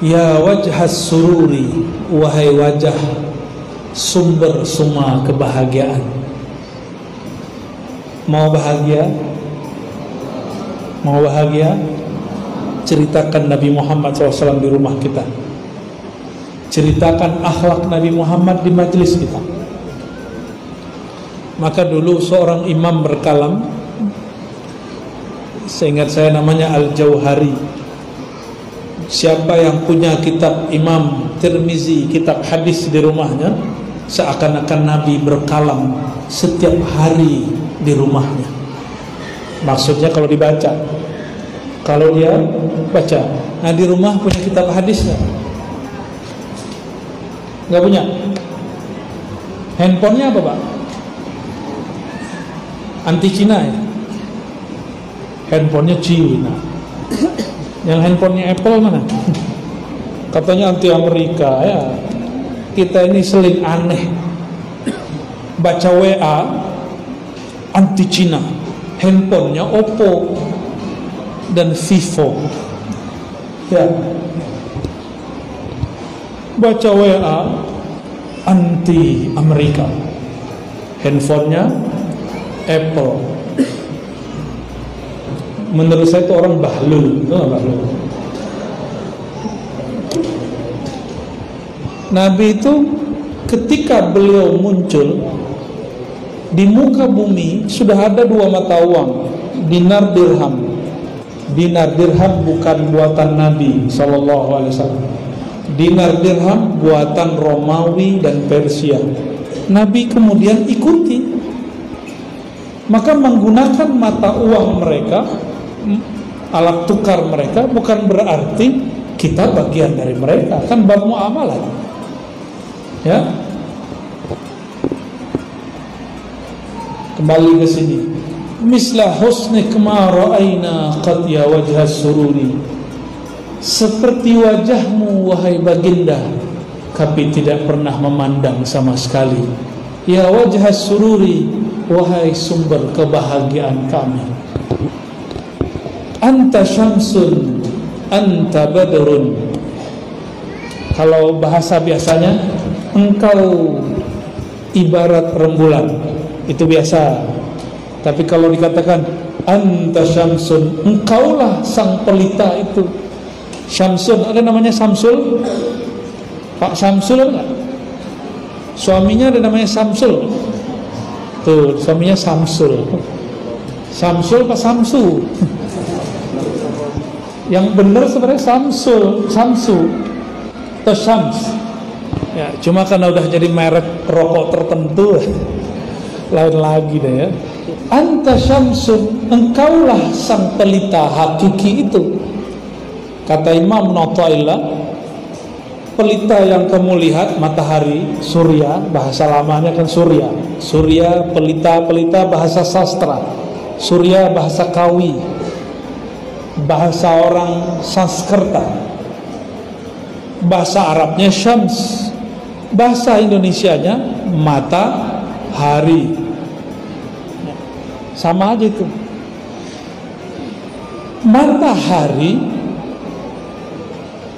Ya wajhas sururi, wahai wajah sumber semua kebahagiaan. Mau bahagia? Mau bahagia? Ceritakan Nabi Muhammad SAW di rumah kita. Ceritakan akhlak Nabi Muhammad di majelis kita. Maka dulu seorang imam berkalam, seingat saya namanya Al-Jauhari. Siapa yang punya kitab Imam Tirmizi, kitab hadis di rumahnya, seakan-akan Nabi berkalam setiap hari di rumahnya. Maksudnya kalau dibaca, kalau dia baca. Nah di rumah punya kitab hadis nggak? Nggak punya. Handphonenya apa Pak? Anti Cina ya? Handphonenya Cina. Yang handphonenya Apple mana? Katanya anti Amerika ya. Kita ini seling aneh. Baca WA anti Cina, handphonenya Oppo dan Vivo. Ya. Baca WA anti Amerika, handphonenya Apple. Menurut saya itu orang bahlul, bahlul. Nabi itu ketika beliau muncul di muka bumi sudah ada dua mata uang, dinar dirham. Dinar dirham bukan buatan Nabi SAW. Dinar dirham buatan Romawi dan Persia. Nabi kemudian ikuti, maka menggunakan mata uang mereka, alat tukar mereka, bukan berarti kita bagian dari mereka, kan bab muamalah. Ya. Kembali ke sini. Misla husnik ma ra'aina qad ya wajhas sururi. Seperti wajahmu wahai baginda, kami tidak pernah memandang sama sekali. Ya wajhas sururi, wahai sumber kebahagiaan kami. Anta syamsun, anta badrun. Kalau bahasa biasanya, engkau ibarat rembulan, itu biasa. Tapi kalau dikatakan anta syamsun, engkaulah sang pelita itu. Syamsun, ada namanya Samsul? Pak Samsul enggak? Suaminya ada namanya Samsul. Tuh, suaminya Samsul. Samsul Pak Samsu? Yang benar sebenarnya Samsul, Samsu atau Syams. Ya, cuma karena udah jadi merek rokok tertentu, lain lagi deh ya. Anta syamsun, engkaulah sang pelita hakiki itu. Kata Imam Nawawi, pelita yang kamu lihat matahari, surya, bahasa lamanya kan surya. Surya, pelita bahasa sastra. Surya bahasa Kawi, bahasa orang Sanskerta. Bahasa Arabnya syams, bahasa Indonesianya matahari. Sama aja itu. Matahari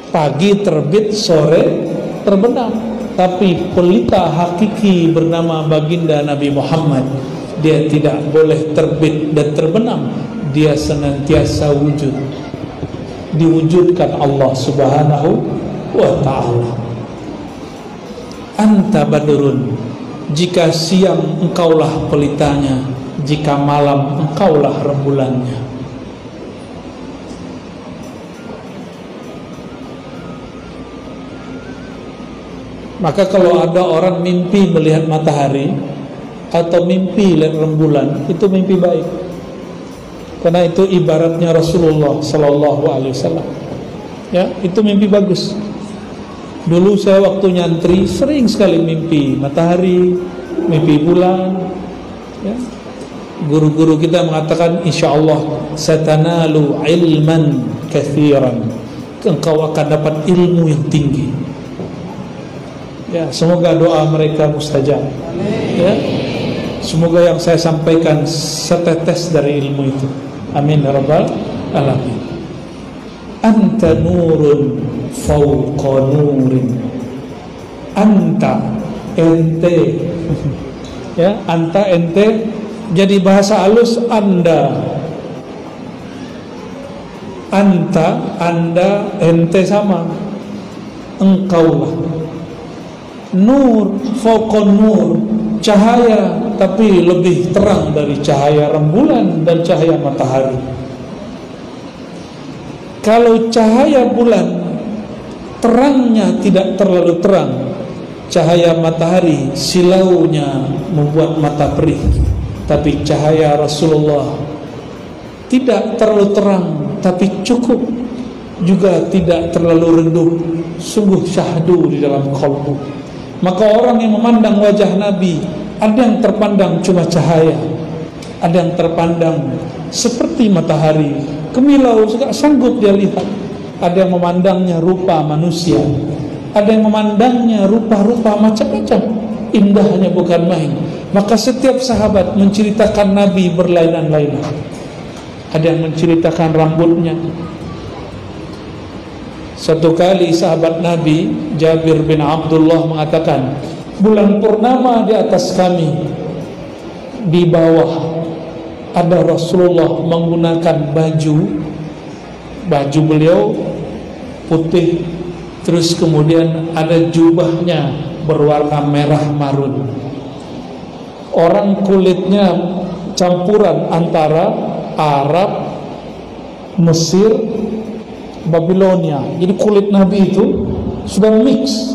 pagi terbit, sore terbenam. Tapi pelita hakiki bernama baginda Nabi Muhammad, dia tidak boleh terbit dan terbenam. Dia senantiasa wujud, diwujudkan Allah Subhanahu wa ta'ala. Anta badrun, jika siang engkaulah pelitanya, jika malam engkaulah rembulannya. Maka kalau ada orang mimpi melihat matahari atau mimpi lihat rembulan, itu mimpi baik. Karena itu ibaratnya Rasulullah Sallallahu Alaihi Wasallam. Ya, itu mimpi bagus. Dulu saya waktu nyantri sering sekali mimpi matahari, mimpi bulan. Ya. Guru-guru kita mengatakan, insya Allah satanalu ilman kathiran, engkau akan dapat ilmu yang tinggi. Ya, semoga doa mereka mustajab. Ya, semoga yang saya sampaikan setetes dari ilmu itu. Amin ya rabbal alamin. Anta nurun fawqa nurin. Anta, ente. Ya, anta, ente. Jadi bahasa halus anda. Anta, anda, ente sama. Engkaulah. Nur, fawqa nur, cahaya, tapi lebih terang dari cahaya rembulan dan cahaya matahari. Kalau cahaya bulan terangnya tidak terlalu terang, cahaya matahari silaunya membuat mata perih. Tapi cahaya Rasulullah tidak terlalu terang, tapi cukup, juga tidak terlalu redup, sungguh syahdu di dalam qalbu. Maka orang yang memandang wajah Nabi, ada yang terpandang cuma cahaya, ada yang terpandang seperti matahari, kemilau, tidak sanggup dia lihat. Ada yang memandangnya rupa manusia, ada yang memandangnya rupa-rupa macam-macam, indahnya bukan main. Maka setiap sahabat menceritakan Nabi berlainan-lainan. Ada yang menceritakan rambutnya. Satu kali sahabat Nabi Jabir bin Abdullah mengatakan, bulan purnama di atas kami, di bawah ada Rasulullah menggunakan baju beliau putih, terus kemudian ada jubahnya berwarna merah marun. Orang kulitnya campuran antara Arab, Mesir, Babilonia. Jadi kulit Nabi itu sudah mix,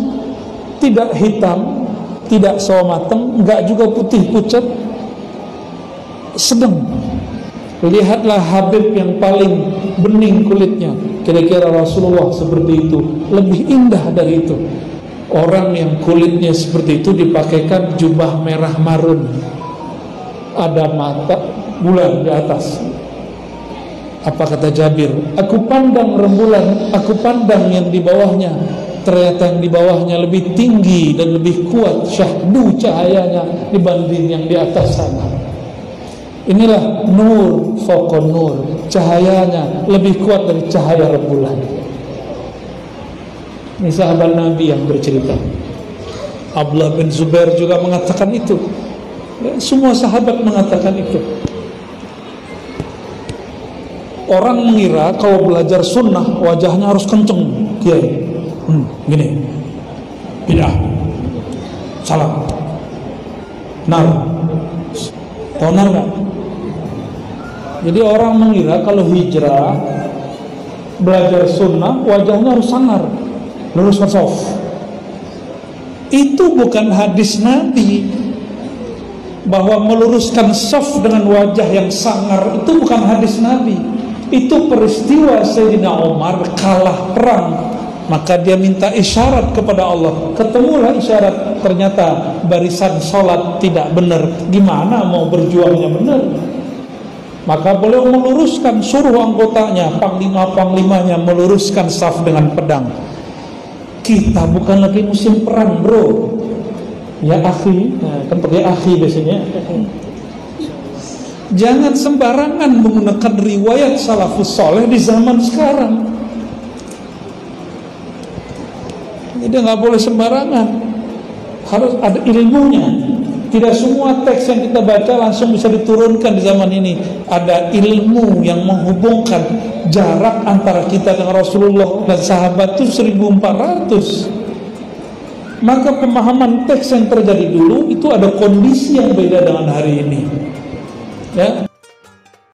tidak hitam, tidak sawo mateng, enggak juga putih pucat, sedang. Lihatlah Habib yang paling bening kulitnya, kira-kira Rasulullah seperti itu, lebih indah dari itu. Orang yang kulitnya seperti itu dipakaikan jubah merah marun, ada mata bulan di atas. Apa kata Jabir? Aku pandang rembulan, aku pandang yang di bawahnya. Ternyata yang di bawahnya lebih tinggi dan lebih kuat syahdu cahayanya dibanding yang di atas sana. Inilah nur fawqa nur, cahayanya lebih kuat dari cahaya rembulan. Ini sahabat Nabi yang bercerita. Abdullah bin Zubair juga mengatakan itu. Semua sahabat mengatakan itu. Orang mengira kalau belajar sunnah wajahnya harus kenceng, kiai. Gini, bid'ah, salah, nar, tahu nar nggak? Jadi orang mengira kalau hijrah belajar sunnah wajahnya harus sangar, lurus bersaf. Itu bukan hadis Nabi. Bahwa meluruskan saf dengan wajah yang sangar itu bukan hadis Nabi. Itu peristiwa Sayyidina Umar kalah perang, maka dia minta isyarat kepada Allah. Ketemulah isyarat, ternyata barisan sholat tidak benar. Gimana mau berjuangnya benar? Maka beliau meluruskan, suruh anggotanya, panglima-panglimanya meluruskan saf dengan pedang. Kita bukan lagi musim perang, bro. Ya akhi, kan pakai akhi biasanya. Jangan sembarangan menggunakan riwayat salafus soleh di zaman sekarang. Jadi nggak boleh sembarangan, harus ada ilmunya. Tidak semua teks yang kita baca langsung bisa diturunkan di zaman ini. Ada ilmu yang menghubungkan jarak antara kita dengan Rasulullah dan sahabat itu 1400. Maka pemahaman teks yang terjadi dulu itu ada kondisi yang beda dengan hari ini. Ya.